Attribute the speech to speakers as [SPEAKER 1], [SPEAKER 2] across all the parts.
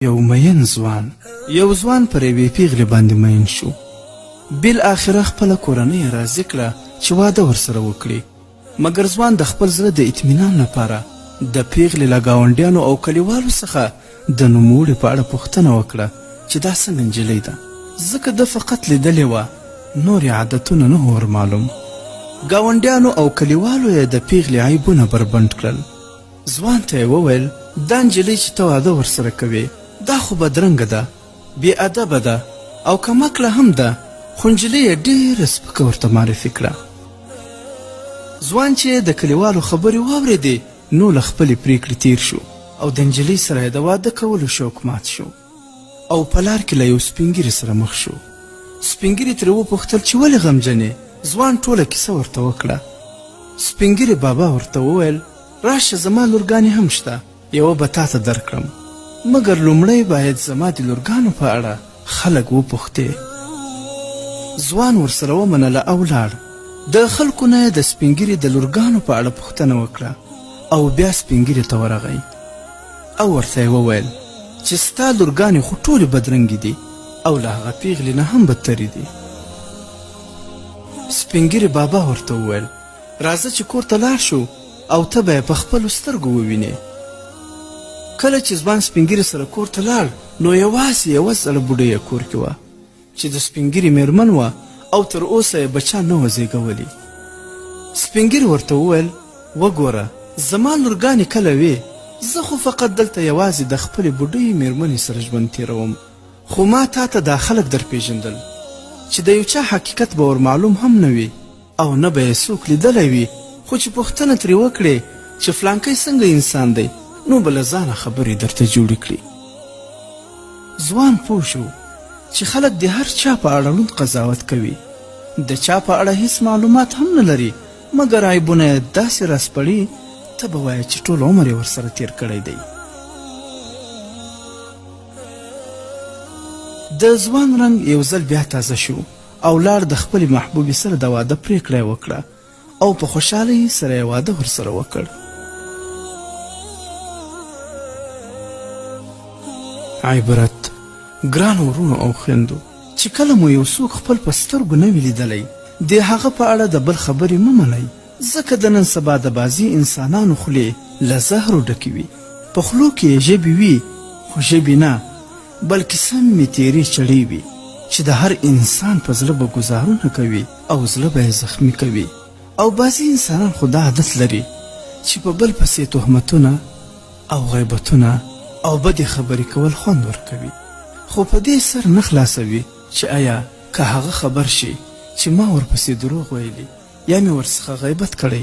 [SPEAKER 1] یو مین ځوان پر یوې پیغلې باندې مین شو. بالاخره خپله کورنۍ یې راضي کړه چې واده ورسره وکړي. مګر ځوان د خپل زړه د اطمینان لپاره د پیغلې له ګاونډیانو او کلیوالو څخه د نوموړې په اړه پوښتنه وکړه چې دا څنګه نجلۍ ده، ځکه ده فقط لیدلې وه، نورې عادتونه نه ور معلوم. ګاونډیانو او کلیوالو یې د پیغلې عیبونه بربنډ کړل. ځوان ته یې وویل دا نجلۍ چې ته واده ورسره کوې دا خو بدرنګه ده، بې ادبه ده او کمکله هم ده، خو نجلۍ یې ډېره سپکه ورته معرفي کړه. ځوان چې د کلیوالو خبرې واورېدې نو له خپلې پرېکړې تیر شو او د نجلۍ سره یې د واده کولو شوق مات شو او په لار کې له یو سپین ږیري سره مخ شو. سپین ږیري ترې وپوښتل چې ولې غمجن یې؟ ځوان ټوله کیسه ورته وکړه. سپین ږیري بابا ورته وویل راشه زما لورګانې هم شته، یوه به تا ته درکړم، مګر لومړی باید زما د لورګانو په اړه خلک وپوښتې. ځوان ورسره ومنله او لاړ. د خلکو نه یې د سپین ږیري د لورګانو په اړه پوښتنه وکړه او بیا سپین ږیري ته ورغی او ورته یې وویل چې ستا لورګانې خو ټولې بدرنګې دي او له هغه پیغلې نه هم بدترې دي. سپین ږیري بابا ورته وویل راځه چې کور ته لاړ شو او ته به یې په خپلو سترګو ووینې. کله چې ځوان سپین ږیري سره کور ته لاړ نو یوازې یوه ځله بوډۍ یې کور کې وه چې د سپین ږیري میرمن وه او تر اوسه یې بچیان نه وه زېږولي. سپین ږیري ورته وویل وګوره زما لورګانې کله وې، زه خو فقط دلته یوازې د خپلې بوډۍ میرمنې سره ژوند تېروم، خو ما تا ته دا خلک در پیژندل چې د یو چا حقیقت به ور معلوم هم نه وي او نه به یې څوک لیدلی وي، خو چې پوښتنه ترې وکړې چې فلانکی څنګه انسان دی نو به له ځانه خبرې درته جوړې کړي. ځوان پوه شو چې خلک د هر چا په اړه لوند قضاوت کوي، د چا په اړه هیڅ معلومات هم نه لري، مګر عیبونه یې داسې راسپړي ته به وایه چې ټول عمر یې ورسره تیر کړی دی. د ځوان رنګ یو ځل بیا تازه شو او لاړ د خپلې محبوبې سره د واده پرېکړه یې وکړه او په خوشحالۍ سره یې واده ورسره وکړ. عبرت ګرانو ورونو او خویندو، چې کله مو یو څوک خپل په سترګو نه وي لیدلی د هغه په اړه د بل خبرې مه منئ، ځکه د نن سبا د بعضي انسانانو خولې له زهرو ډکې وي، په خولو کې یې ژبې وي خو ژبې نه بلکې سمې تیرې چړې وي چې د هر انسان په زړه به ګزارونه کوي او زړه به یې زخمي کوي. او بعضي انسانان خو دا عادت لري چې په بل پسې تهمتونه او غیبتونه او بدې خبرې کول خوند ورکوي، خو په دې سر نه خلاصوي چې آیا که هغه خبر شي چې ما ورپسې دروغ ویلي یا مې ورڅخه غیبت کړی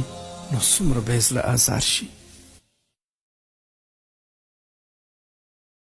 [SPEAKER 1] نو څومره به یې زړه ازار شي.